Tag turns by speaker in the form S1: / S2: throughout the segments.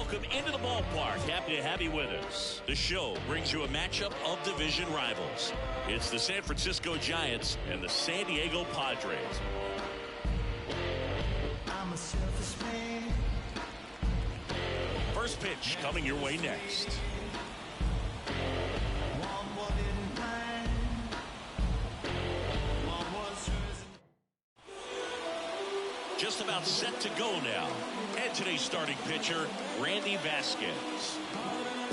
S1: welcome into the ballpark. Happy to have you with us. The show brings you a matchup of division rivals. It's the San Francisco Giants and the San Diego Padres.
S2: I'm a selfish man.
S1: First pitch coming your way next. Just about set to go now. And today's starting pitcher, Randy Vasquez.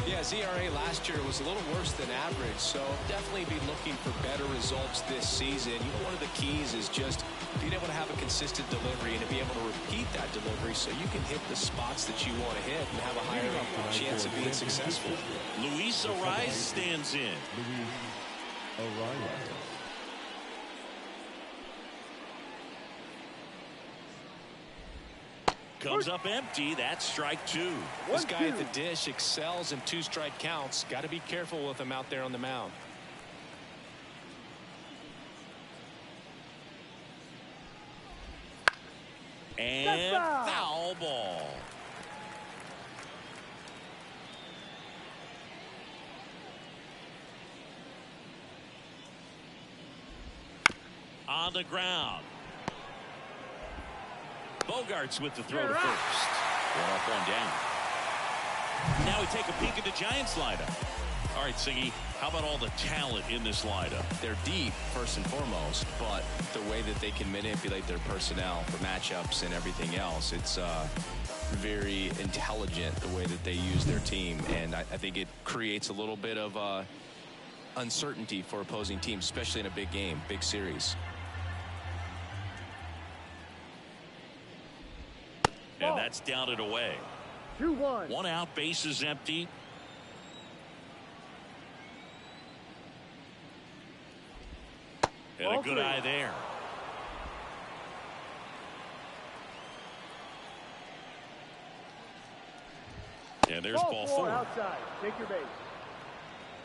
S3: Yeah, his ERA last year was a little worse than average, so definitely be looking for better results this season. One of the keys is just being able to have a consistent delivery and to be able to repeat that delivery so you can hit the spots that you want to hit and have a higher chance of being successful.
S1: Luis Ariz stands in. Comes up empty. That's strike two.
S3: This guy at the dish excels in two-strike counts. Got to be careful with him out there on the mound.
S1: And foul ball. On the ground. Bogarts with the throw to first. One up, one down. Now we take a peek at the Giants lineup. All right, Siggy, how about all the talent in this lineup?
S3: They're deep, first and foremost, but the way that they can manipulate their personnel for matchups and everything else, it's very intelligent the way that they use their team, and I think it creates a little bit of uncertainty for opposing teams, especially in a big game, big series.
S1: And that's down and away.
S4: 2-1.
S1: One out, base is empty. And a good eye there. And there's ball four.
S4: Outside. Take your base.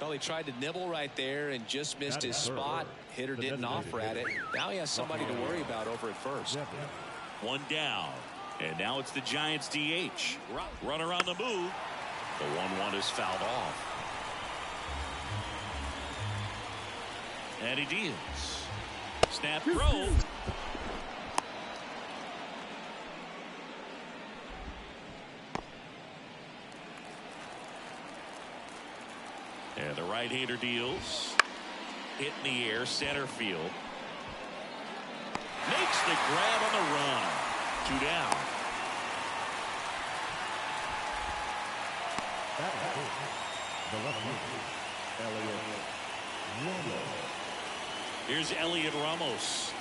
S3: Well, he tried to nibble right there and just missed his spot. Hitter didn't offer at it. Now he has somebody to worry about over at first.
S1: One down. And now it's the Giants DH. Runner on the move. The 1-1 is fouled off. And he deals. Snap throw. And the right-hander deals. Hit in the air, center field. Makes the grab on the run. 2 down. Here's Elliot Ramos.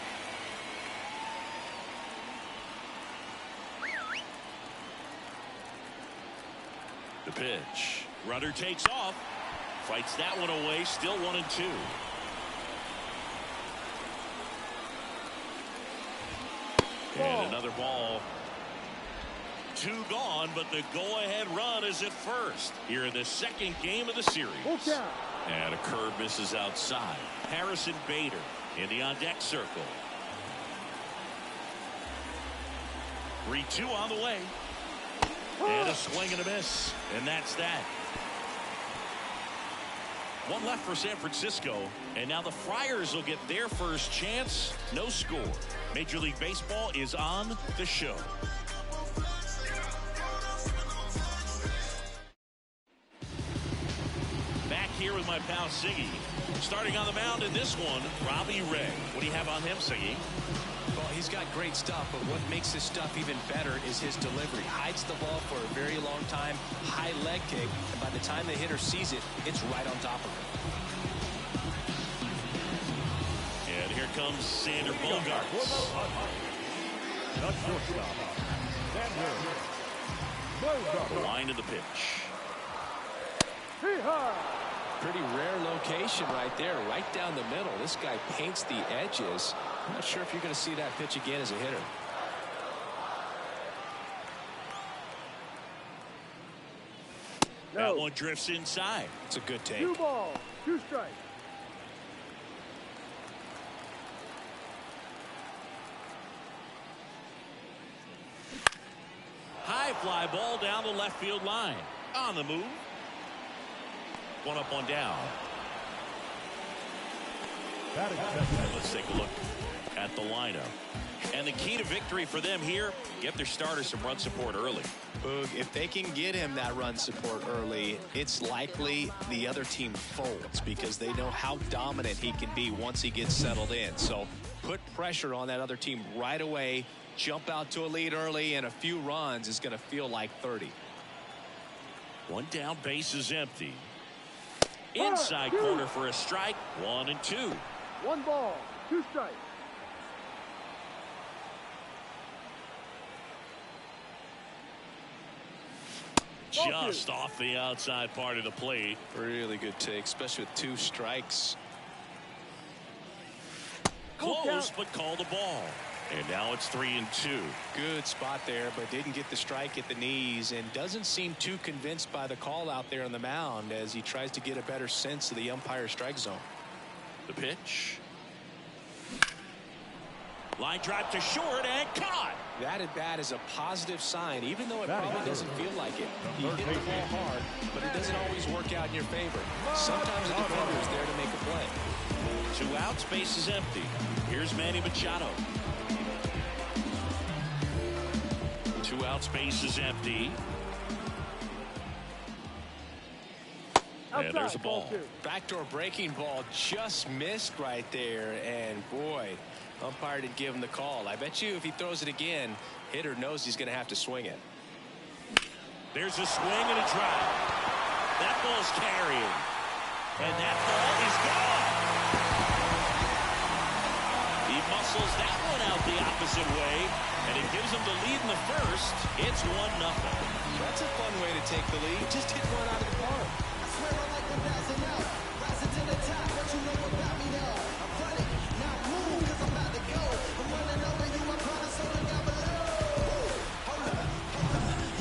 S1: The pitch. Runner takes off. Fights that one away. Still 1-2. And another ball. 2 gone, but the go-ahead run is at first here in the second game of the series. And a curve misses outside. Harrison Bader in the on-deck circle. 3-2 on the way. And a swing and a miss. And that's that. One left for San Francisco, and now the Friars will get their first chance. No score. Major League Baseball is on the show. Back here with my pal Siggy. Starting on the mound in this one, Robbie Ray. What do you have on him, Siggy?
S3: Well, he's got great stuff, but what makes his stuff even better is his delivery. Hides the ball for a very long time, high leg kick, and by the time the hitter sees it, it's right on top of him.
S1: And here comes Sander Bogarts. The line of the pitch.
S3: Pretty rare location right there, right down the middle. This guy paints the edges. I'm not sure if you're going to see that pitch again as a hitter.
S1: That one drifts inside.
S3: It's a good take.
S4: 2 balls, 2 strikes.
S1: High fly ball down the left field line. On the move. One up, one down. Let's take a look at the lineup. And the key to victory for them here, get their starter some run support early.
S3: Boog, if they can get him that run support early, it's likely the other team folds because they know how dominant he can be once he gets settled in. So put pressure on that other team right away, jump out to a lead early, and a few runs is going to feel like 30.
S1: One down, base is empty. Inside corner for a strike. 1-2.
S4: 1 ball, 2 strikes.
S1: Just off the outside part of the plate.
S3: Really good take, especially with 2 strikes.
S1: Close, but called a ball. And now it's 3-2.
S3: Good spot there, but didn't get the strike at the knees and doesn't seem too convinced by the call out there on the mound as he tries to get a better sense of the umpire strike zone.
S1: The pitch. Line drive to short and caught.
S3: That at bat is a positive sign, even though it probably doesn't feel like it. You hit the ball hard, but it doesn't always work out in your favor. Sometimes the defender is there to make a play.
S1: 2 outs, base is empty. Here's Manny Machado. 2 outs, base is empty. And there's a ball.
S3: Backdoor breaking ball just missed right there, and boy, umpire didn't give him the call. I bet you if he throws it again, hitter knows he's going to have to swing it.
S1: There's a swing and a drive. That ball's carrying. And that ball is gone. He muscles that one out the opposite way, and it gives him the lead in the first. It's 1-0.
S3: That's a fun way to take the lead. Just hit one out of the park.
S2: I swear I like the dancing out. Rising to the top, what you know about me now? I'm running, not cool, cause I'm about to go. I'm running over you, I promise on the down below. Hold up.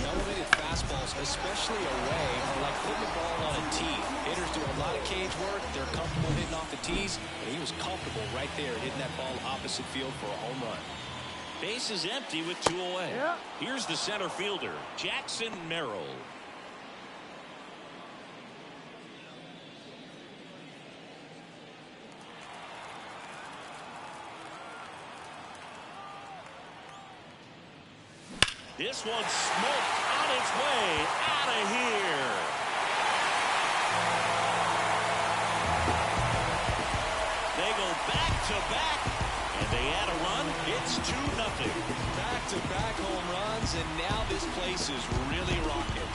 S3: Elevated fastballs, especially away, are like putting the ball on a tee. Hitters do a lot of cage work. They're comfortable hitting off the tees, and he was comfortable right there hitting that ball opposite field for a home run.
S1: Base is empty with 2 away.
S4: Yeah.
S1: Here's the center fielder, Jackson Merrill. This one's smoked on its way out of here. They go back-to-back, and they add a run. It's 2-0.
S3: Back-to-back home runs, and now this place is really rocking.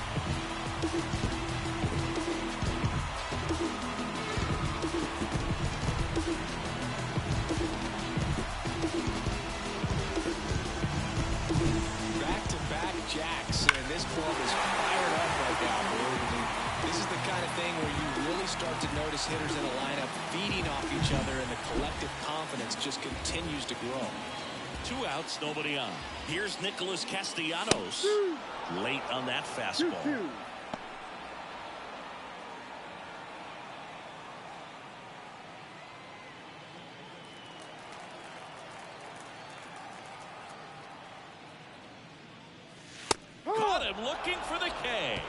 S3: Back-to-back jacks, and this club is fired up right now. This is the kind of thing where you really start to notice hitters in a lineup feeding off each other, and the collective confidence just continues to grow.
S1: 2 outs, nobody on. Here's Nicholas Castellanos. Late on that fastball.
S4: 2-2.
S1: Caught him looking for the K.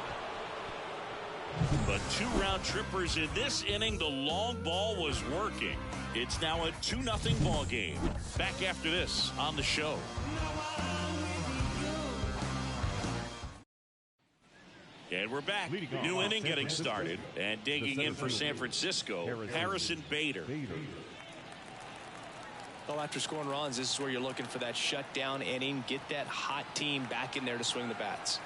S1: But 2 round trippers in this inning. The long ball was working. It's now a 2-0 ball game. Back after this on the show. And we're back. New inning getting started. And digging in for San Francisco, Harrison Bader.
S3: Well, after scoring runs, this is where you're looking for that shutdown inning. Get that hot team back in there to swing the bats.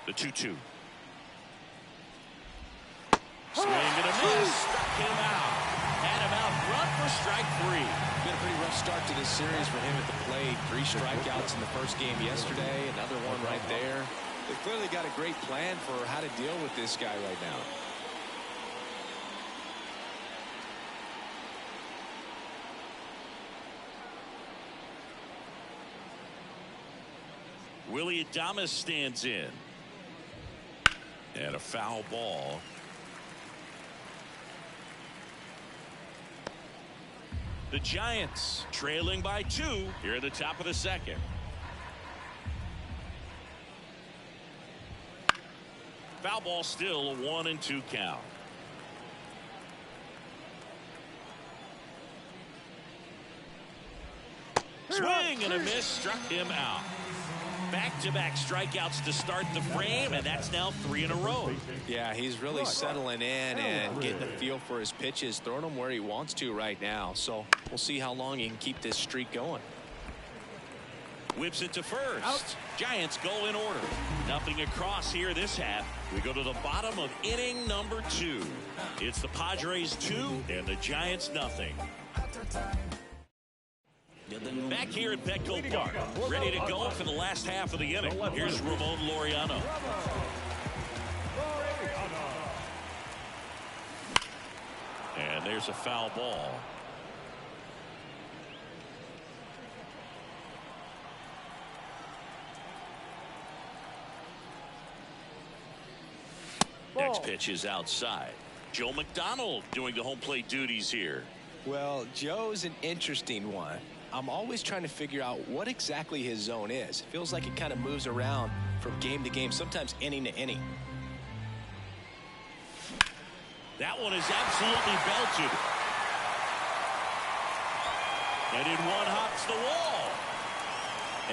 S1: The 2-2. Swing and a miss. Struck him out. Had him out front for strike 3.
S3: Been a pretty rough start to this series for him at the plate. 3 strikeouts in the first game yesterday. Another one right there. They've clearly got a great plan for how to deal with this guy right now.
S1: Willie Adames stands in. And a foul ball. The Giants trailing by 2 here at the top of the second. Foul ball, still a 1-2 count. Swing and a miss, struck him out. Back-to-back strikeouts to start the frame, and that's now 3 in a row.
S3: Yeah, he's really settling in and getting a feel for his pitches, throwing them where he wants to right now. So we'll see how long he can keep this streak going.
S1: Whips it to first. Out. Giants go in order. Nothing across here this half. We go to the bottom of inning number 2. It's the Padres 2 and the Giants nothing. Back here at Petco Park, ready to go for the last half of the inning. Here's Ramon Laureano. And there's a foul ball. Next pitch is outside. Joe McDonald doing the home plate duties here.
S3: Well, Joe's an interesting one. I'm always trying to figure out what exactly his zone is. It feels like it kind of moves around from game to game, sometimes inning to inning.
S1: That one is absolutely belted. And in one hops the wall.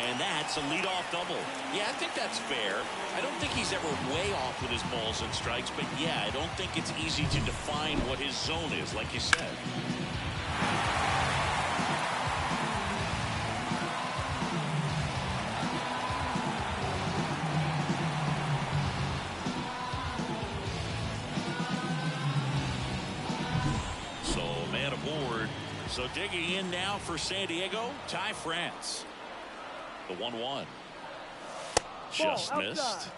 S1: And that's a leadoff double. Yeah, I think that's fair. I don't think he's ever way off with his balls and strikes, but yeah, I don't think it's easy to define what his zone is, like you said. So, man aboard. So digging in now for San Diego, Ty France. The 1-1. Just missed.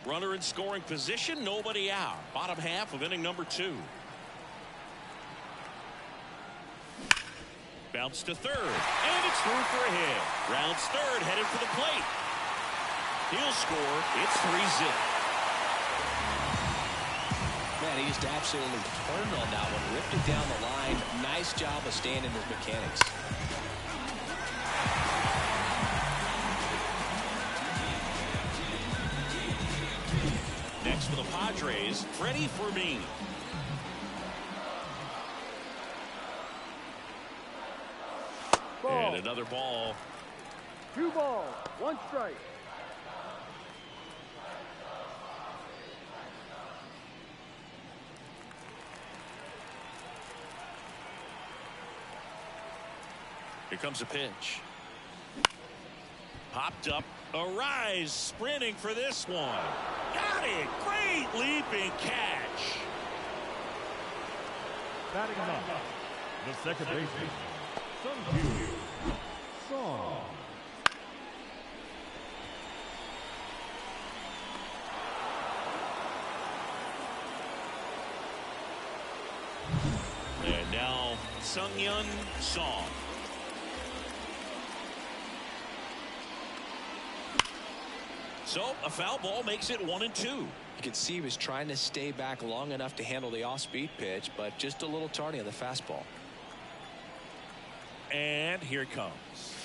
S1: Runner in scoring position, nobody out. Bottom half of inning number 2. Bounce to third, and it's through for a hit. Rounds third, headed for the plate. He'll score. It's 3-0.
S3: Man, he just absolutely turned on that one, ripped it down the line. Nice job of staying in his mechanics.
S1: Next for the Padres, Freddie Fermin. And another ball.
S4: 2 balls, 1 strike.
S1: Here comes a pitch. Popped up. Arise sprinting for this one. Got it. Great leaping catch.
S5: Batting him up, the second baseman, Song.
S1: And now Sung-Yun Song. So a foul ball makes it 1-2.
S3: You could see he was trying to stay back long enough to handle the off-speed pitch, but just a little tardy on the fastball.
S1: And here it comes.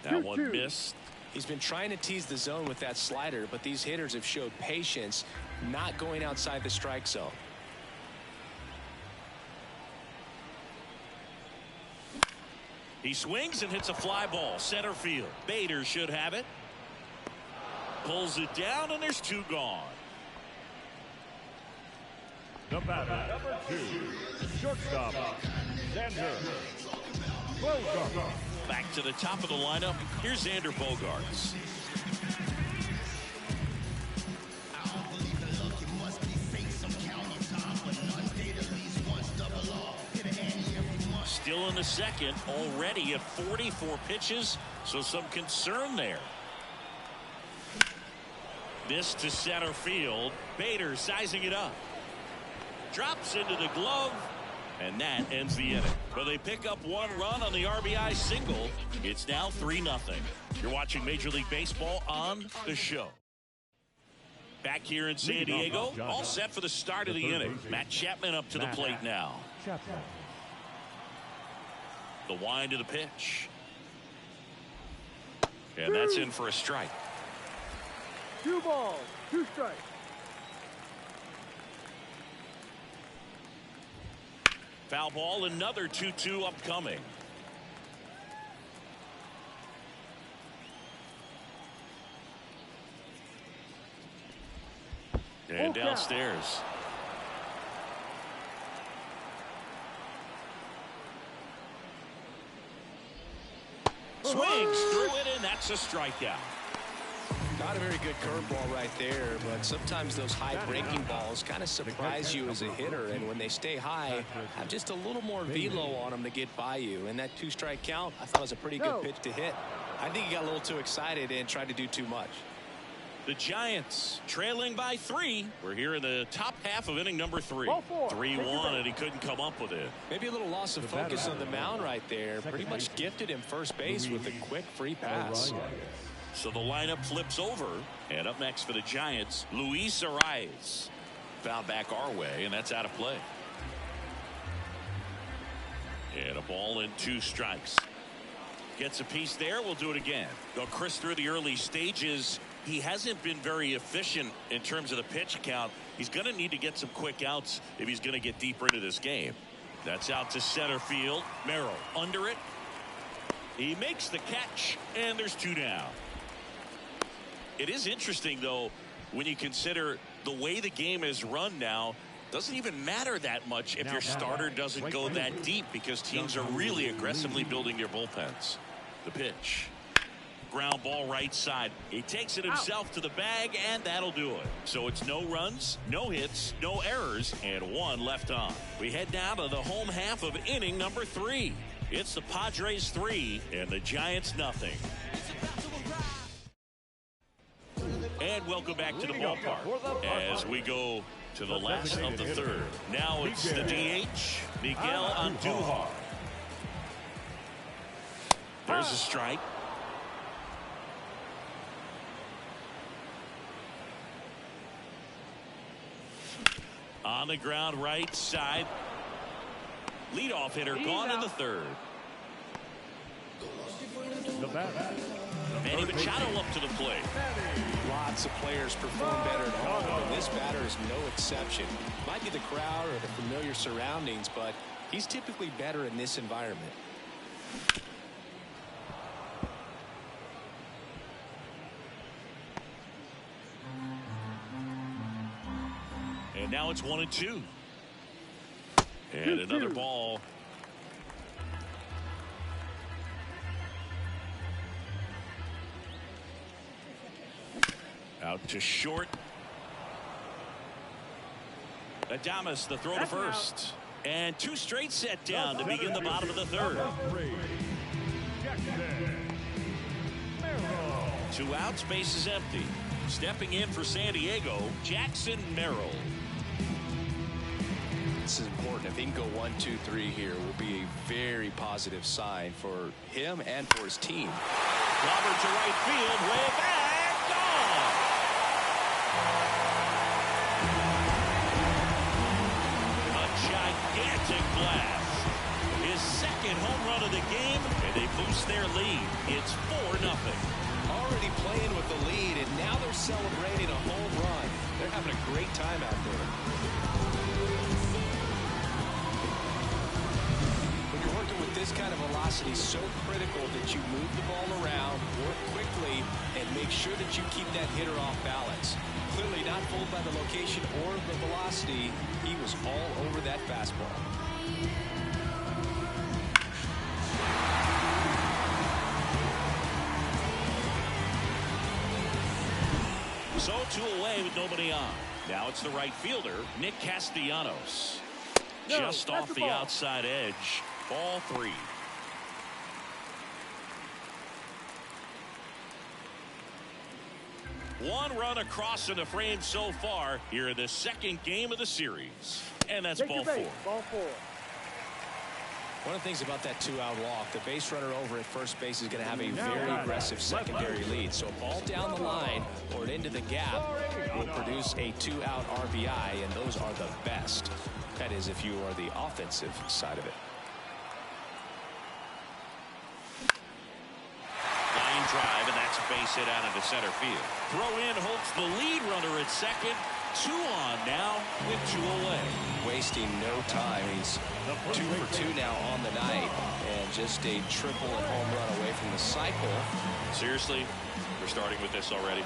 S1: That one missed.
S3: He's been trying to tease the zone with that slider, but these hitters have showed patience, not going outside the strike zone.
S1: He swings and hits a fly ball. Center field. Bader should have it. Pulls it down, and there's 2 gone.
S5: The batter, number 2, shortstop, Xander Bogaerts.
S1: Back to the top of the lineup. Here's Xander Bogaerts. Still in the second, already at 44 pitches, so some concern there. This to center field. Bader sizing it up. Drops into the glove, And that ends the inning. But they pick up one run on the RBI single. It's now 3-0. You're watching Major League Baseball on the show. Back here in San Diego, all set for the start of the inning. Matt Chapman up to the plate now. The wind of the pitch. And that's in for a strike.
S4: 2 balls, 2 strikes.
S1: Foul ball, another 2-2 upcoming. And downstairs. Swings through it, and that's a strikeout.
S3: Not a very good curveball right there, but sometimes those high breaking balls kind of surprise you as a hitter, and when they stay high, have just a little more velo on them to get by you. And that 2-strike count, I thought was a pretty good pitch to hit. I think he got a little too excited and tried to do too much.
S1: The Giants trailing by 3. We're here in the top half of inning number 3. 3-1, and he couldn't come up with it.
S3: Maybe a little loss of focus on the mound right there. Pretty much gifted him first base with a quick free pass.
S1: So the lineup flips over, and up next for the Giants, Luis Arias. Found back our way, and that's out of play. And a ball and 2 strikes. Gets a piece there. We'll do it again. Go Chris through the early stages. He hasn't been very efficient in terms of the pitch count. He's going to need to get some quick outs if he's going to get deeper into this game. That's out to center field. Merrill under it. He makes the catch, and there's 2 down. It is interesting, though, when you consider the way the game is run now. Doesn't even matter that much if your starter doesn't go that deep, because teams are really aggressively building their bullpens. The pitch. Ground ball right side. He takes it himself to the bag, and that'll do it. So it's no runs, no hits, no errors, and 1 left on. We head down to the home half of inning number 3. It's the Padres 3 and the Giants nothing. And welcome back to the ballpark as we go to the last of the 3rd. Now it's the DH, Miguel Andujar. There's a strike. On the ground right side. Leadoff hitter gone in the 3rd. Manny Machado up to the plate.
S3: Lots of players perform better at home, and this batter is no exception. Might be the crowd or the familiar surroundings, but he's typically better in this environment.
S1: And now it's 1-2. And another ball. Out to short. Adames, the throw to first. And 2 straight set down to begin the bottom of the 3rd. 2 outs, base is empty. Stepping in for San Diego, Jackson Merrill.
S3: This is important. If he can go 1, 2, 3 here, will be a very positive sign for him and for his team.
S1: Robert to right field, way back, gone. A gigantic blast. His 2nd home run of the game, and they boost their lead. It's 4-0.
S3: Already playing with the lead, and now they're celebrating a home run. They're having a great time out there. When you're working with this kind of velocity, so critical that you move the ball around, work quickly, and make sure that you keep that hitter off balance. Clearly not fooled by the location or the velocity. He was all over that fastball.
S1: So 2 away with nobody on. Now it's the right fielder, Nick Castellanos. Just off the outside edge. Ball 3. One run across in the frame so far here in the 2nd game of the series. And that's ball 4.
S4: Ball 4.
S3: One of the things about that two-out walk, the base runner over at first base is going to have a very aggressive secondary lead. So a ball down the line or into the gap will produce a two-out RBI, and those are the best. That is if you are the offensive side of it.
S1: Line drive, and that's a base hit out into center field. Throw in hopes the lead runner at second. 2 on now with 2 away.
S3: Wasting no time. He's 2 for 2 now on the night, and just a triple and home run away from the cycle.
S1: Seriously, we're starting with this already.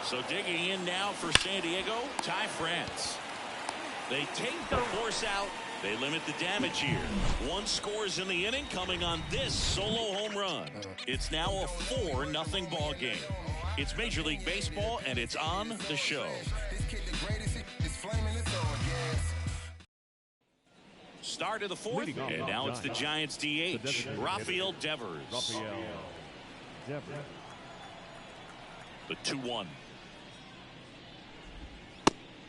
S1: So digging in now for San Diego, Ty France. They take the force out. They limit the damage here. 1 scores in the inning, coming on this solo home run. It's now a 4-0 ball game. It's Major League Baseball, and it's on the show. Start of the 4th, and now it's the Giants DH, Rafael Devers. The 2-1.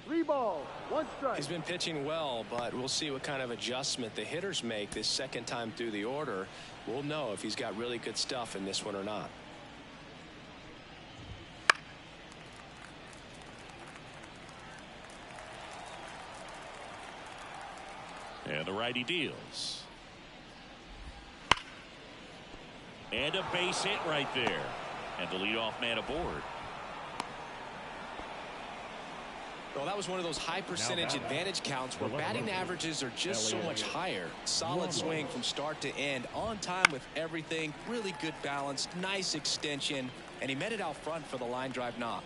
S4: 3 balls, 1 strike.
S3: He's been pitching well, but we'll see what kind of adjustment the hitters make this second time through the order. We'll know if he's got really good stuff in this one or not.
S1: And the righty deals. And a base hit right there. And the leadoff man aboard.
S3: Well, that was one of those high percentage advantage counts where batting averages are just so much higher. Solid swing from start to end, on time with everything, really good balance, nice extension, and he met it out front for the line drive knock.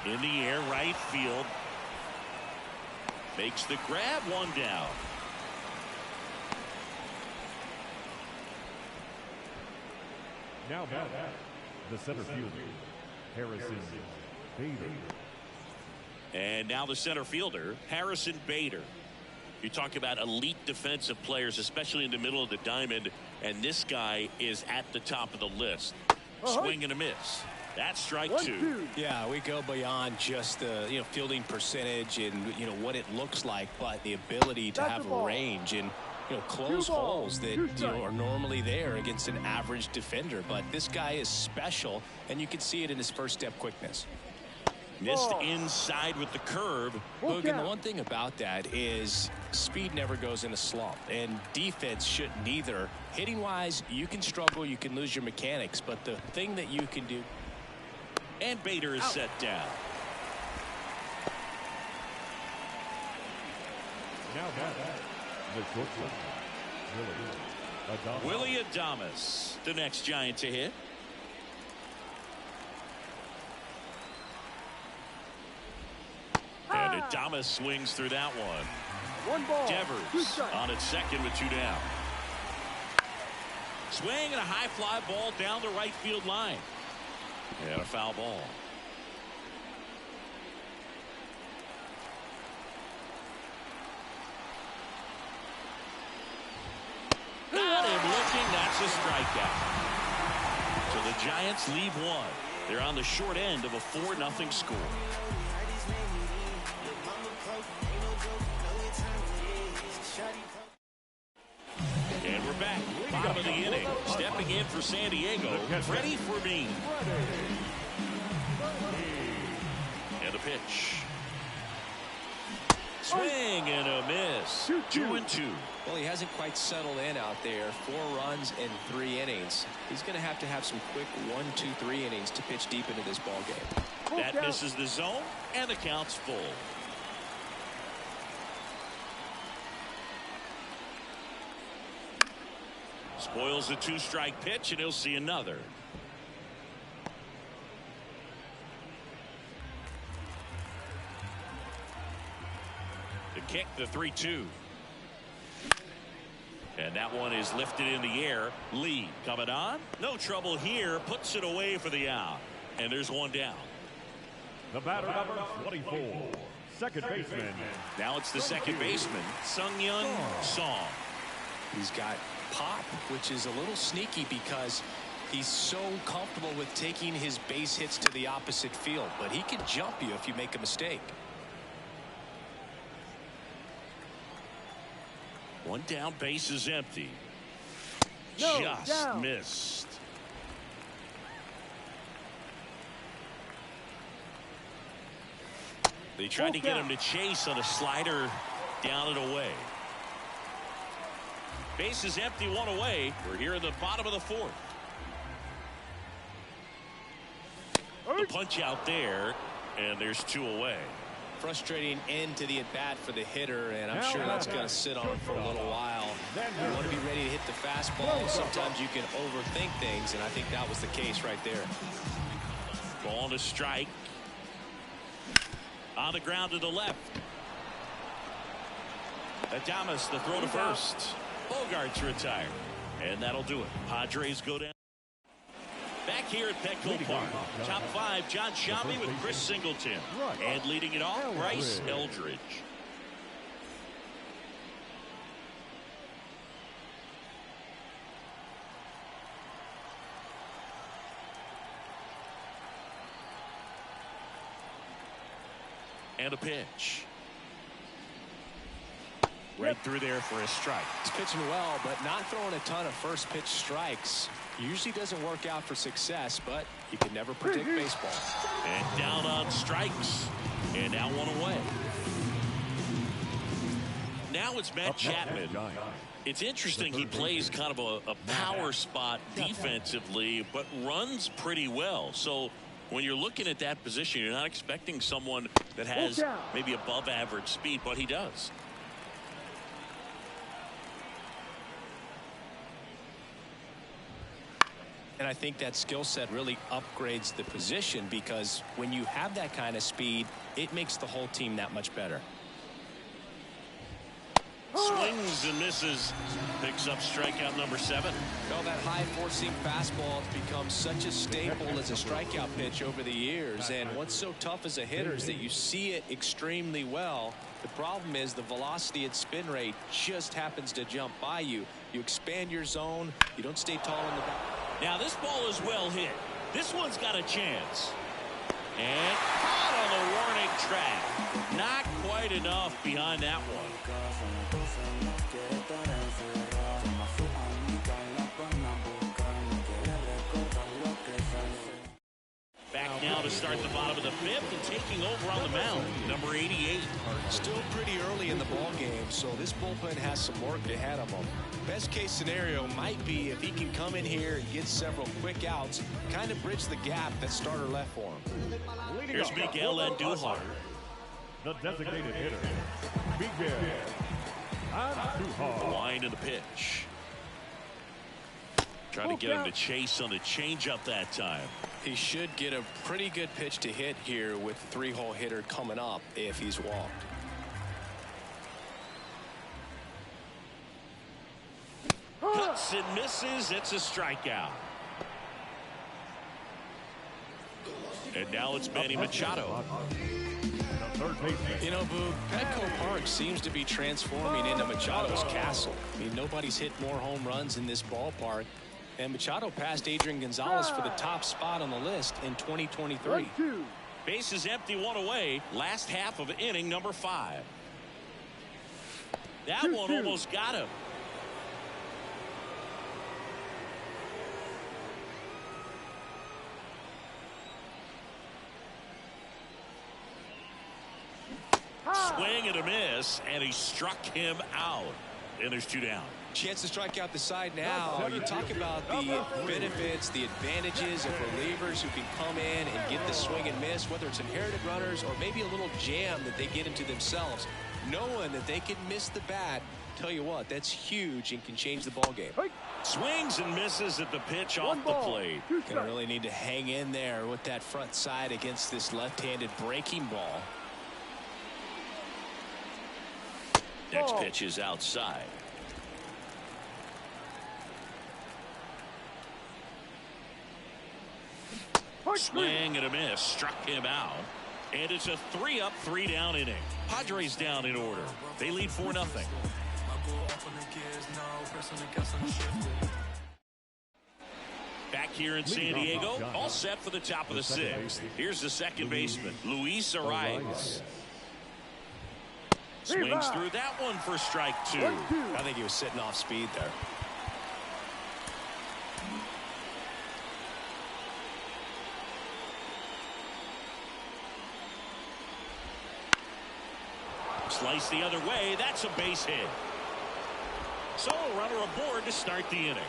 S1: In the air, right field. Makes the grab, 1 down.
S5: Now back, the center fielder, Harrison Bader.
S1: And now the center fielder, Harrison Bader. You talk about elite defensive players, especially in the middle of the diamond, and this guy is at the top of the list. Swing and a miss. That's strike 2.
S3: Yeah, we go beyond just the fielding percentage and what it looks like, but the ability to have range and close holes that are normally there against an average defender. But this guy is special, and you can see it in his first step quickness.
S1: Missed inside with the curve.
S3: Logan, the one thing about that is speed never goes in a slump, and defense shouldn't either. Hitting wise, you can struggle, you can lose your mechanics, but the thing that you can do.
S1: And Bader is set down.
S5: Now back, the shortstop,
S1: Willie Adames, the next Giant to hit. And Adames swings through that one.
S4: 1 ball,
S1: Devers on its second with 2 down. Swing and a high fly ball down the right field line. And a foul ball. Got him looking. That's a strikeout. So the Giants leave 1. They're on the short end of a 4-0 score. And we're back. Bottom of the inning. Stepping in for San Diego. Freddie Fermin. And the pitch. Swing and a miss. 2-2.
S3: Well, he hasn't quite settled in out there. 4 runs in 3 innings. He's going to have some quick 1, 2, 3 innings to pitch deep into this ball game.
S1: That misses the zone, and the count's full. Spoils the 2-strike pitch, and he'll see another. The kick, the 3-2. And that one is lifted in the air. Lee coming on. No trouble here. Puts it away for the out. And there's 1 down.
S5: the batter number 24, second baseman.
S1: Now it's the second baseman, Sung-Hyun Song.
S3: He's got pop, which is a little sneaky because he's so comfortable with taking his base hits to the opposite field, but he can jump you if you make a mistake.
S1: One down, base is empty.
S4: No,
S1: Just
S4: down.
S1: missed. They tried to get him to chase on a slider down and away. Base is empty, one away. We're here in the bottom of the fourth. The punch out there, and there's two away.
S3: Frustrating end to the at-bat for the hitter, and I'm sure that's going to sit on him for a little while. You want to be ready to hit the fastball. Sometimes you can overthink things, and I think that was the case right there.
S1: Ball to strike. On the ground to the left. Adames, the throw to first. Bogart's retired. And that'll do it. Padres go down. Back here at Petco Park. Top five, John Shammy with Chris Singleton. And leading it off, Bryce Eldridge. And a pitch. Right through there for a strike.
S3: He's pitching well, but not throwing a ton of first pitch strikes. Usually doesn't work out for success, but you can never predict baseball.
S1: And down on strikes. And now one away. Now it's Matt Chapman. It's interesting, he plays kind of a power spot defensively, but runs pretty well. So when you're looking at that position, you're not expecting someone that has maybe above average speed, but he does.
S3: And I think that skill set really upgrades the position, because when you have that kind of speed, it makes the whole team that much better.
S1: Swings and misses. Picks up strikeout number 7.
S3: Well, that high four-seam fastball has become such a staple as a strikeout pitch over the years. And what's so tough as a hitter is that you see it extremely well. The problem is the velocity and spin rate just happens to jump by you. You expand your zone. You don't stay tall in the back.
S1: Now this ball is well hit. This one's got a chance. And caught on the warning track. Not quite enough behind that one. Back now to start the bottom of the 5th and taking over on the mound, number 88.
S3: Still pretty early in the ball game, so this bullpen has some work ahead of them. Best case scenario might be if he can come in here and get several quick outs, kind of bridge the gap that starter left for him.
S1: Here's Miguel Andujar.
S5: The designated hitter, Miguel Andujar.
S1: The line of the pitch. Trying to get him to chase on the changeup that time.
S3: He should get a pretty good pitch to hit here with the 3-hole hitter coming up if he's walked.
S1: Cuts and misses. It's a strikeout. And now it's Manny Machado.
S3: You know, Boog, Petco Park seems to be transforming into Machado's castle. I mean, nobody's hit more home runs in this ballpark. And Machado passed Adrian Gonzalez for the top spot on the list in 2023.
S1: Base is empty, one away. Last half of inning number 5. That one almost got him. Swing and a miss, and he struck him out. And there's 2 down.
S3: Chance to strike out the side now. You talk about the benefits, the advantages of relievers who can come in and get the swing and miss, whether it's inherited runners or maybe a little jam that they get into themselves. Knowing that they can miss the bat, tell you what, that's huge and can change the ball game.
S1: Swings and misses at the pitch off the plate.
S3: Gonna really need to hang in there with that front side against this left-handed breaking ball.
S1: Next pitch is outside. Swing and a miss. Struck him out. And it's a 3-up, 3-down inning. Padres down in order. They lead 4-0. Back here in San Diego, all set for the top of the 6th. Here's the second baseman, Luis Arias. Swings through that one for strike 2.
S3: I think he was sitting off speed there.
S1: Slice the other way. That's a base hit. So a runner aboard to start the inning.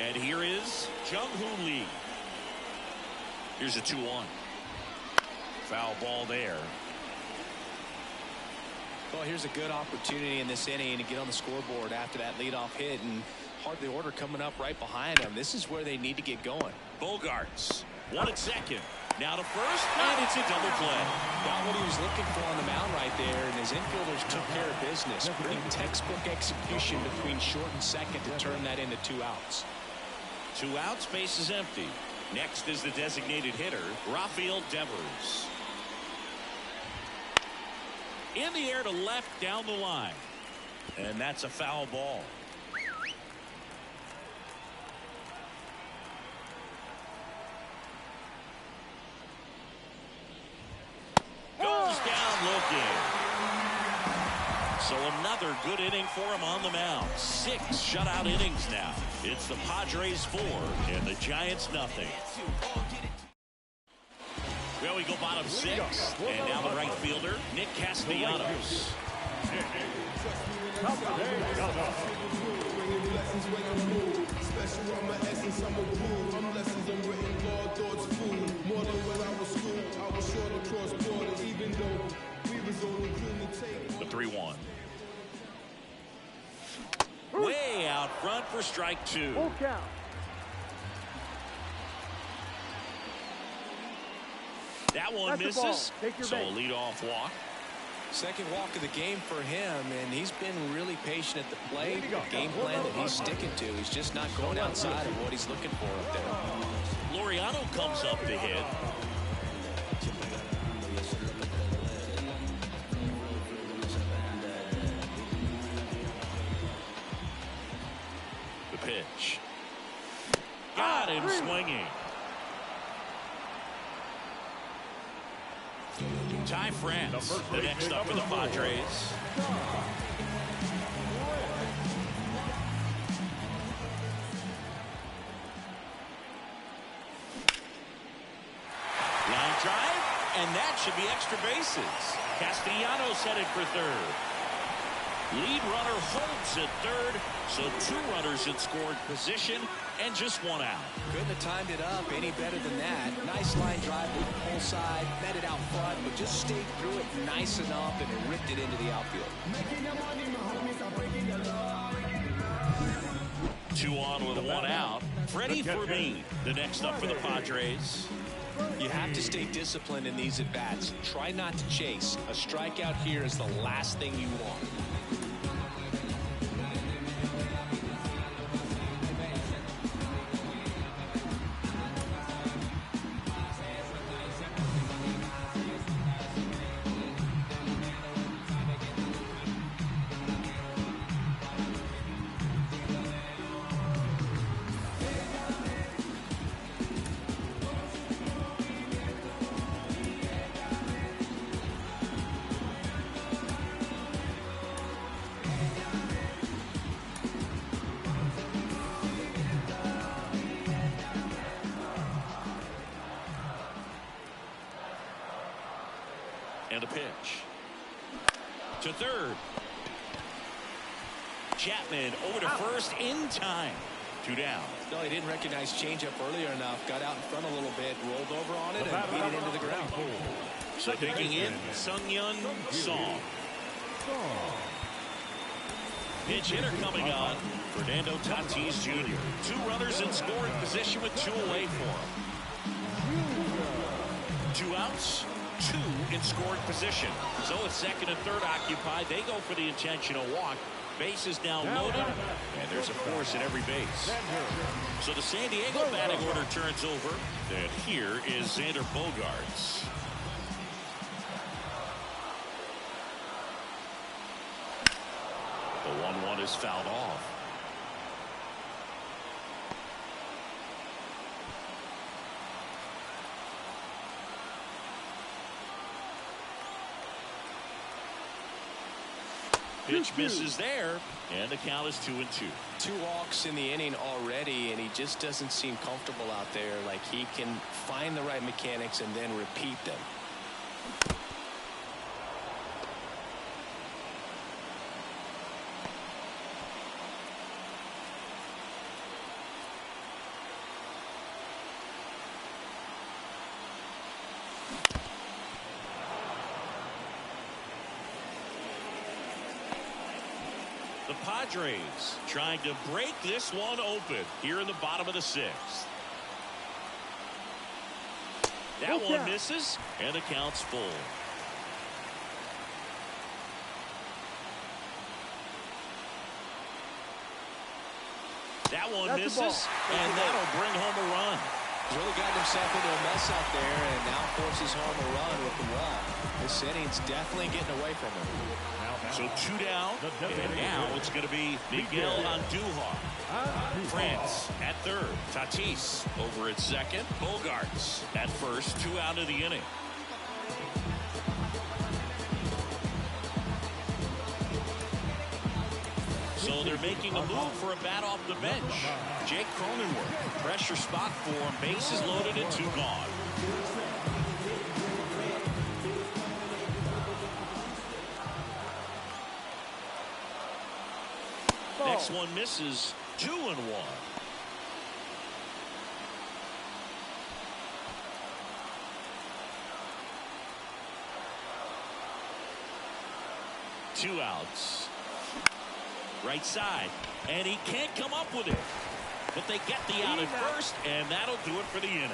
S1: And here is Jung-Hoo Lee. Here's a 2-1. Foul ball there.
S3: Well, here's a good opportunity in this inning to get on the scoreboard after that leadoff hit, and hardly order coming up right behind him. This is where they need to get going.
S1: Bogarts, 1 at second. Now to first, and it's a double play.
S3: Got what he was looking for on the mound right there, and his infielders took care of business. Pretty textbook execution between short and second to turn that into 2 outs.
S1: 2 outs, base is empty. Next is the designated hitter, Rafael Devers. In the air to left down the line. And that's a foul ball. Goes down looking. So another good inning for him on the mound. 6 shutout innings now. It's the Padres 4 and the Giants nothing. Well, we go bottom 6, and now the right fielder, Nick Castellanos. The 3-1. Way out front for strike 2.
S4: Full count.
S1: That one misses. So a leadoff walk.
S3: Second walk of the game for him, and he's been really patient at the plate. The game plan that he's sticking to. He's just not going outside of what he's looking for up there.
S1: Laureano comes up to hit. The pitch. Got him swinging. Ty France, the next up for the Padres. Line drive, and that should be extra bases. Castellanos headed for third. Lead runner holds at third, so 2 runners in scoring position and just 1 out.
S3: Couldn't have timed it up any better than that. Nice line drive with the pull side, met it out front, but just stayed through it nice enough and ripped it into the outfield.
S1: 2 on with 1 out. Freddie Fermin, the next up for the Padres.
S3: You have to stay disciplined in these at-bats. Try not to chase. A strikeout here is the last thing you want.
S1: And a pitch. To third. Chapman over to first in time. 2 down.
S3: No, he didn't recognize changeup earlier enough. Got out in front a little bit, rolled over on it, and beat it into the ground.
S1: So digging in, Sung-Yun Song. Pitch hitter coming on. Fernando Tatis Jr. 2 runners in scoring position with 2 away for him. 2 outs. 2 in scoring position. So with second and third occupied, they go for the intentional walk. Base is now loaded, and there's a force at every base. So the San Diego batting order turns over, and here is Xander Bogaerts. The 1-1 is fouled off. Pitch misses there, and the count is 2-2.
S3: 2 walks in the inning already, and he just doesn't seem comfortable out there. Like he can find the right mechanics and then repeat them.
S1: The Padres trying to break this one open here in the bottom of the 6th. That one misses, and the count's full. That one misses, and that'll bring home a run.
S3: He's really gotten himself into a mess out there and now forces home a run with the wall. This inning's definitely getting away from him.
S1: So 2 down, and now it's going to be Miguel Andujar. France at third. Tatis over at second. Bogarts at first. 2 out of the inning. So they're making a move for a bat off the bench. Jake Cronenworth, pressure spot for him. Bases loaded and 2 gone. Next one misses. 2-1. Two outs. Right side, and he can't come up with it. But they get the out at first, and that'll do it for the inning.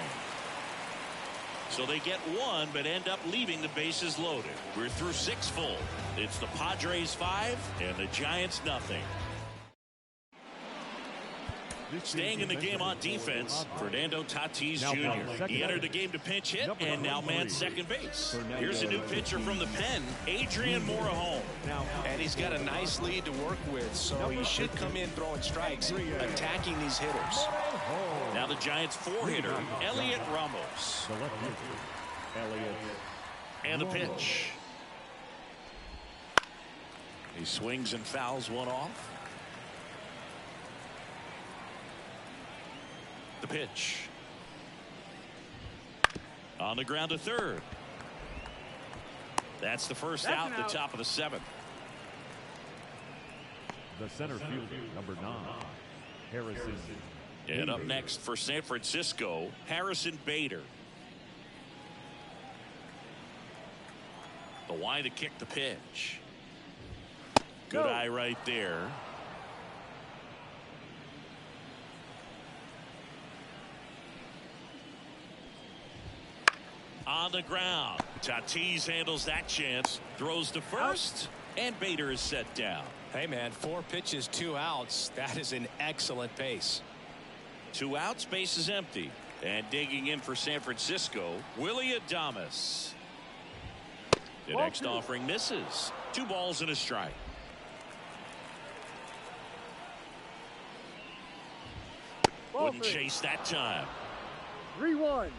S1: So they get 1, but end up leaving the bases loaded. We're through 6 full. It's the Padres 5 and the Giants nothing. Staying in the game on defense, Fernando Tatis Jr. He entered the game to pinch hit and now man second base. Here's a new pitcher from the pen, Adrian Morejon.
S3: And he's got a nice lead to work with, so he should come in throwing strikes, attacking these hitters.
S1: Now the Giants 4-hitter, Elliot Ramos. And the pitch. He swings and fouls one off. The pitch. On the ground to third. That's the first out, the top of the 7th.
S5: The center fielder, number 9, Harrison.
S1: And up next for San Francisco, Harrison Bader. The wide to kick the pitch. Good eye right there. On the ground. Tatis handles that chance. Throws to first. And Bader is set down.
S3: Hey, man, 4 pitches, 2 outs. That is an excellent pace.
S1: 2 outs, base is empty. And digging in for San Francisco, Willie Adames. The next offering misses. 2 balls and a strike. Wouldn't chase that time.
S4: 3-1.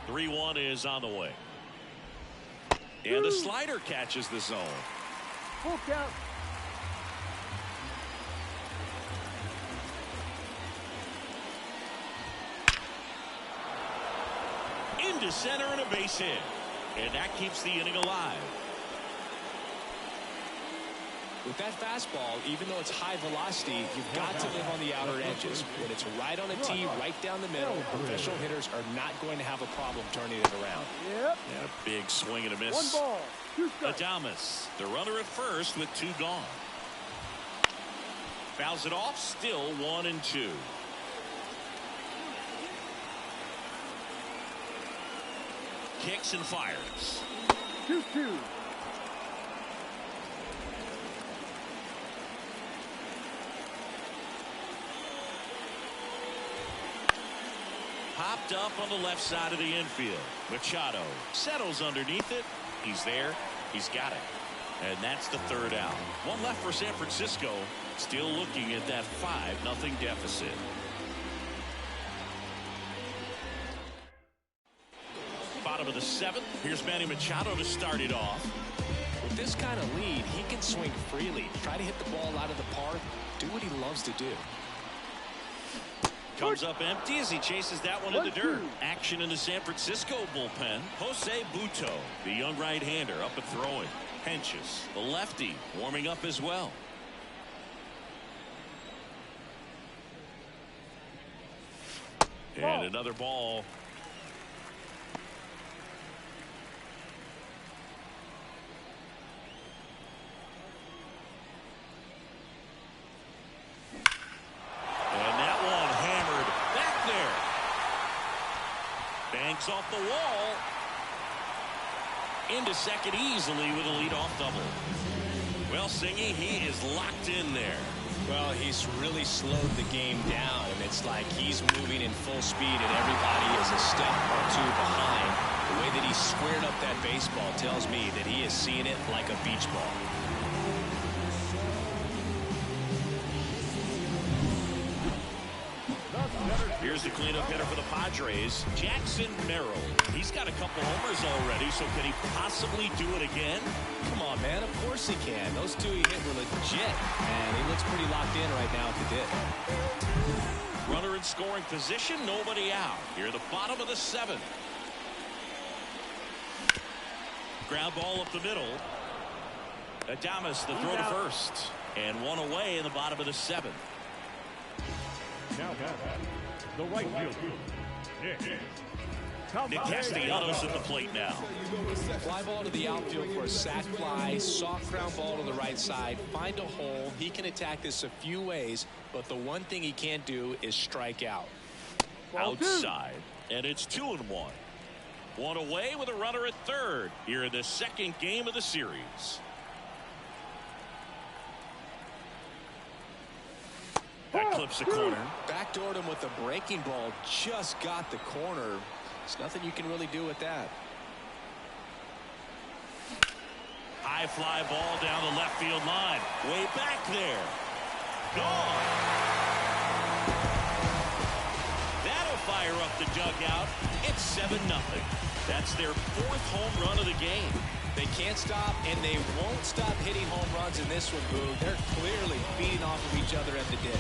S1: 3-1 is on the way. And the slider catches the zone.
S4: Full count.
S1: Into center and a base hit. And that keeps the inning alive.
S3: With that fastball, even though it's high velocity, you've got to live on the outer edges. When it's right on a tee, right down the middle, professional hitters are not going to have a problem turning it around.
S4: Yep.
S1: And a big swing and a miss.
S4: 1 ball, 2 strikes.
S1: Adames, the runner at first with 2 gone. Fouls it off, still 1-2. Kicks and fires.
S4: 2-2.
S1: Popped up on the left side of the infield. Machado settles underneath it. He's there. He's got it. And that's the 3rd out. 1 left for San Francisco. Still looking at that 5-0 deficit. Bottom bottom of the 7th. Here's Manny Machado to start it off.
S3: With this kind of lead, he can swing freely, try to hit the ball out of the park, do what he loves to do.
S1: Comes up empty as he chases that one in the dirt. Action in the San Francisco bullpen. Jose Butto, the young right-hander, up and throwing. Henches, the lefty, warming up as well. And another ball. Banks off the wall. Into second easily with a leadoff double. Well, Singy, he is locked in there.
S3: Well, he's really slowed the game down, and it's like he's moving in full speed, and everybody is a step or two behind. The way that he squared up that baseball tells me that he is seeing it like a beach ball.
S1: Here's the cleanup hitter for the Padres, Jackson Merrill. He's got a couple homers already, so can he possibly do it again?
S3: Come on, man. Of course he can. Those two he hit were legit, and he looks pretty locked in right now at the dip.
S1: Runner in scoring position, nobody out. Here at the bottom of the 7th. Ground ball up the middle. Adames, the throw to first. And one away in the bottom of the 7th.
S5: Now the right fielder,
S1: Nick Castellanos at the plate now.
S3: Fly ball to the outfield for a sac fly. Soft ground ball to the right side. Find a hole. He can attack this a few ways, but the one thing he can't do is strike out.
S1: Outside, and it's 2-1. One away with a runner at third here in the second game of the series. That clips the corner.
S3: Backdoored him with a breaking ball. Just got the corner. There's nothing you can really do with that.
S1: High fly ball down the left field line. Way back there. Gone. That'll fire up the dugout. It's 7-0. That's their 4th home run of the game.
S3: They can't stop, and they won't stop hitting home runs in this one, Boo. They're clearly feeding off of each other at the dip.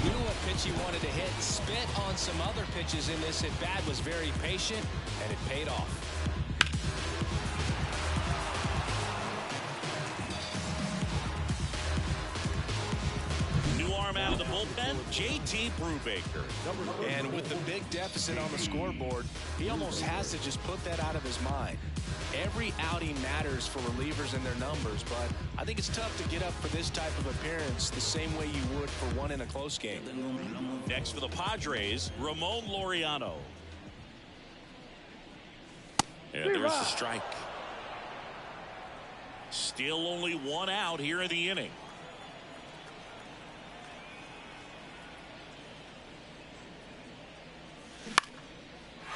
S3: Knew what pitch he wanted to hit. Spit on some other pitches in this at-bat. Was very patient, and it paid off.
S1: Out of the bullpen, JT Brubaker.
S3: And with the big deficit on the scoreboard, he almost has to just put that out of his mind. Every outing matters for relievers and their numbers, but I think it's tough to get up for this type of appearance the same way you would for one in a close game.
S1: Next for the Padres, Ramon Laureano. And there's the strike. Still only one out here in the inning.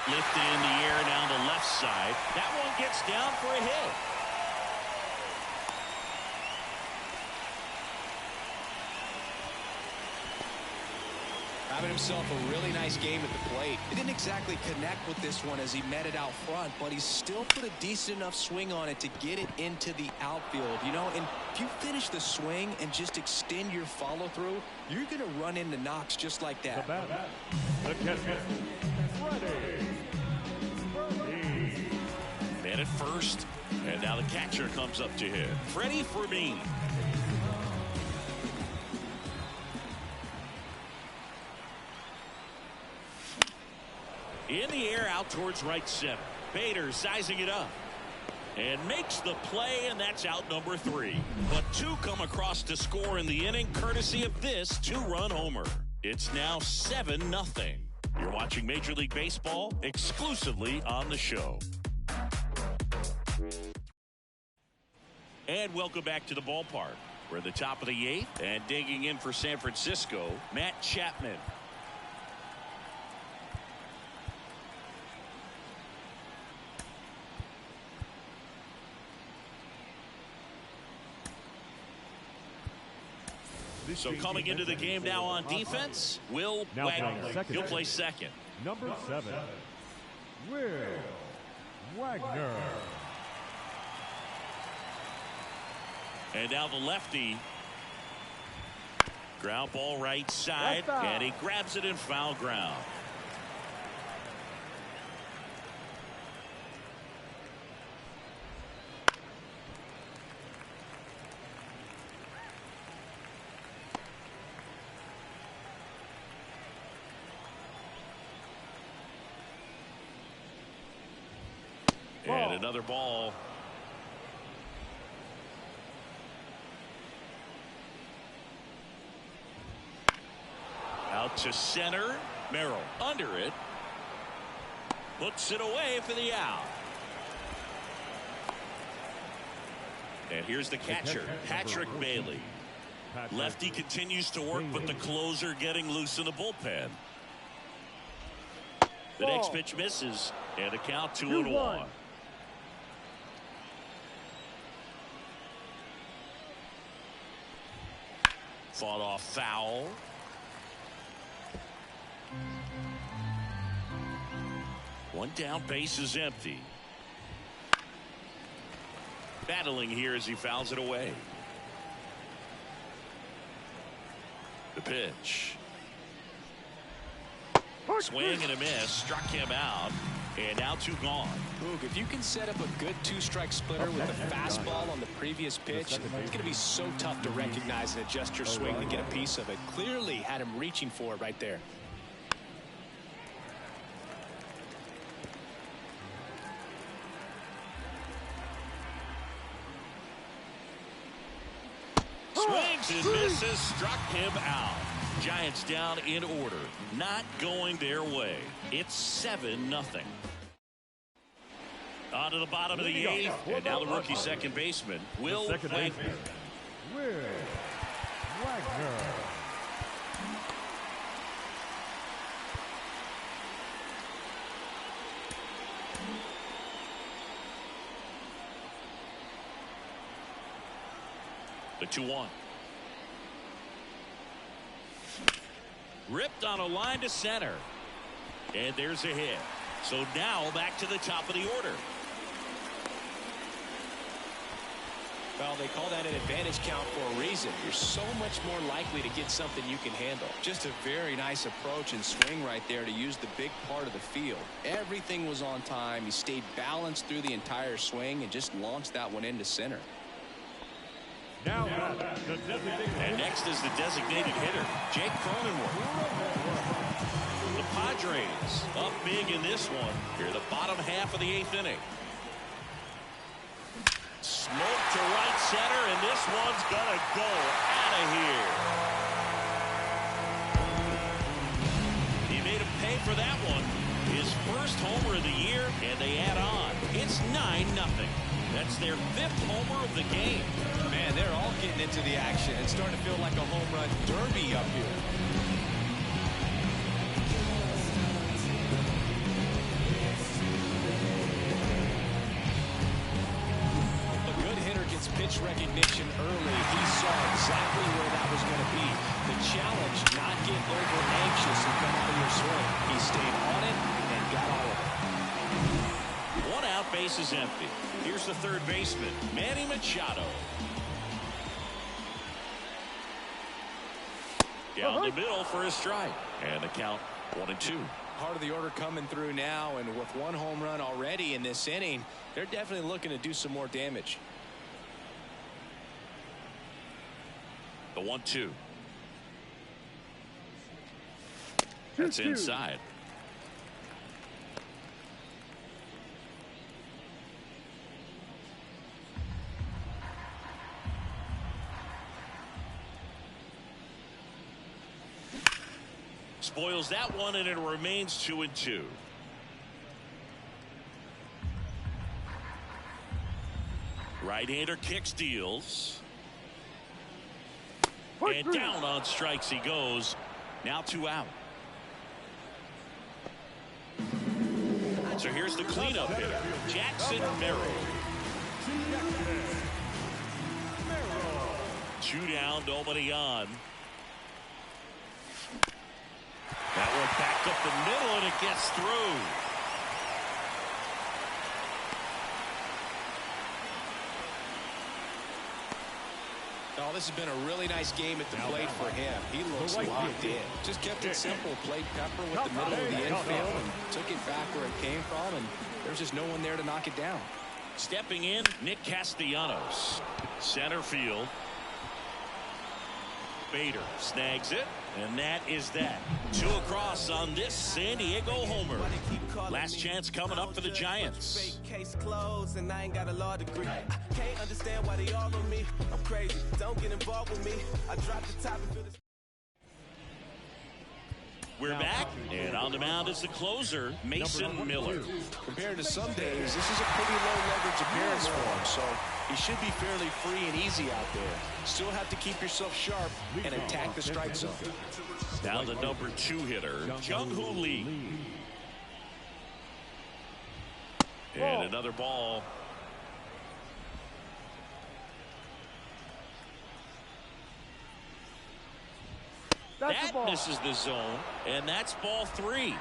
S1: Lifted in the air down the left side. That one gets down for a hit.
S3: Having himself a really nice game at the plate. He didn't exactly connect with this one as he met it out front, but he still put a decent enough swing on it to get it into the outfield. You know, and if you finish the swing and just extend your follow through, you're going to run into knocks just like that.
S5: the catcher, Freddie.
S1: Man at first, and now the catcher comes up to hit. Freddie Fermin. In the air out towards right center. Bader sizing it up. And makes the play, and that's out number 3. But 2 come across to score in the inning, courtesy of this 2-run homer. It's now 7-0. You're watching Major League Baseball exclusively on the show. And welcome back to the ballpark. We're at the top of the 8th, and digging in for San Francisco, Matt Chapman. So coming into the game now on defense, Will
S5: Now
S1: Wagner.
S5: playing second.
S1: He'll play second.
S5: Number 7, Will Wagner.
S1: And now the lefty. Ground ball right side, and he grabs it in foul ground. And another ball. Out to center. Merrill under it. Puts it away for the out. And here's the catcher, Patrick Bailey. Lefty continues to work, but the closer getting loose in the bullpen. The next pitch misses, and the count 2-1. Fought off foul. One down, base is empty. Battling here as he fouls it away. The pitch. Swing and a miss, struck him out, and now 2 gone.
S3: Boog, if you can set up a good 2-strike splitter with a fastball on the previous pitch, it's going to be so tough to recognize and adjust your swing to get a piece of it. Clearly had him reaching for it right there.
S1: Swings and misses, struck him out. Giants down in order, not going their way. It's 7-0. On to the bottom of the 8th, and now the rookie second baseman, Will Wagner.
S5: Will Wagner.
S1: The 2-1. Ripped on a line to center. And there's a hit. So now back to the top of the order.
S3: Well, they call that an advantage count for a reason. You're so much more likely to get something you can handle.
S6: Just a very nice approach and swing right there to use the big part of the field. Everything was on time. He stayed balanced through the entire swing and just launched that one into center.
S5: Now the designated.
S1: And next is the designated hitter, Jake Cronenworth. The Padres up big in this one. Here, the bottom half of the 8th inning. Smoke to right center, and this one's gonna go out of here. He made him pay for that one. His first homer of the year, and they add on. It's 9-0. That's their 5th homer of the game.
S6: Man, they're all getting into the action. It's starting to feel like a home run derby up here.
S3: A good hitter gets pitch recognition early. He saw exactly where that was going to be. The challenge, not get over anxious and come out of your swing. He stayed on it and got all of it.
S1: One out, base is empty. Here's the third baseman, Manny Machado. Down the middle for a strike. And the count 1-2.
S3: Part of the order coming through now, and with 1 home run already in this inning, they're definitely looking to do some more damage.
S1: The 1-2. That's inside. Spoils that one, and it remains 2-2. Right-hander kicks, deals. And down on strikes he goes. Now 2 out. So here's the cleanup hitter, Jackson Merrill. 2 down, nobody on. That one back up the middle, and it gets through.
S6: Oh, this has been a really nice game at the plate for him. He looks locked in. Just kept it simple. Played pepper with the middle of the infield and took it back where it came from, and there's just no one there to knock it down.
S1: Stepping in, Nick Castellanos. Center field. Bader snags it, and that is that. 2 across on this San Diego homer. Last chance coming up for the Giants.
S7: Case closed, and I ain't got a law degree. I can't understand why they all on me. I'm crazy. Don't get involved with me. I dropped the top and feel this.
S1: We're back, and on the mound is the closer, Mason Miller.
S6: Compared to some days, this is a pretty low leverage appearance for him, so he should be fairly free and easy out there. Still have to keep yourself sharp and attack the strike zone.
S1: Now the number 2 hitter, Jung-Hoo Lee. And another ball. That misses the zone, and that's ball 3.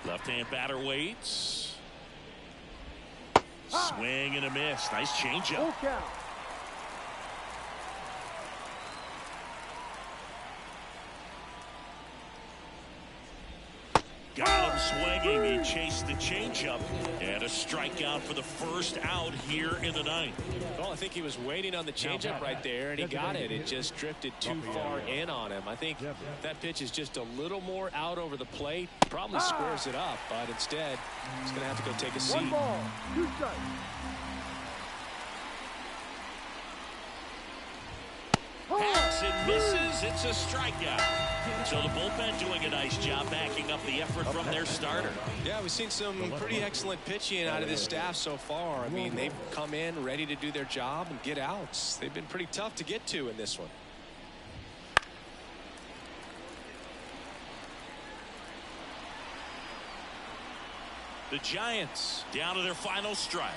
S1: Left-hand batter waits. Swing and a miss. Nice changeup. Got him swinging. He chased the changeup, and a strikeout for the first out here in the 9th.
S8: Well, I think he was waiting on the changeup right there, and he got it. It just drifted too far in on him. I think that pitch is just a little more out over the plate. Probably squares it up, but instead, he's going to have to go take a seat.
S4: 1 ball, 2 strikes.
S1: Hacks and misses. It's a strikeout. So the bullpen doing a nice job backing up the effort from their starter.
S8: Yeah, we've seen some pretty excellent pitching out of this staff so far. I mean, they've come in ready to do their job and get outs. They've been pretty tough to get to in this one.
S1: The Giants down to their final strike.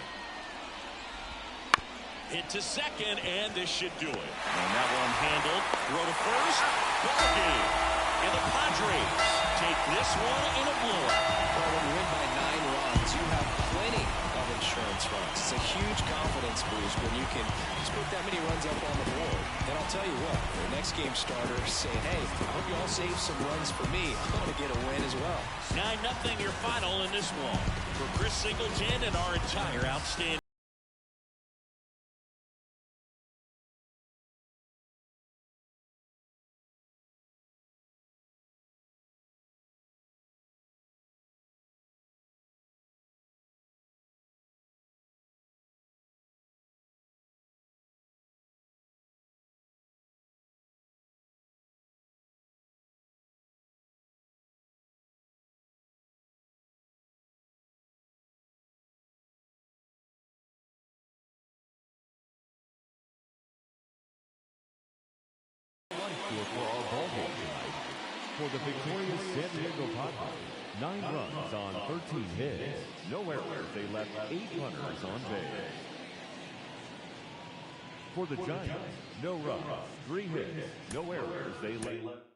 S1: Hit to second, and this should do it. And that one handled. Throw to first. Ball game. And the Padres take this one in a blowout.
S6: Well, when you win by 9 runs, you have plenty of insurance runs. It's a huge confidence boost when you can just put that many runs up on the board. And I'll tell you what, the next game starters say, hey, I hope you all save some runs for me. I want to get a win as well.
S1: 9-0 your final in this one. For Chris Singleton and our entire outstanding
S5: For our ball game tonight, for the victorious San Diego Padres, 9 runs on 13 hits, no errors. They left 8 runners on base. For the Giants, no runs, 3 hits, no errors. They left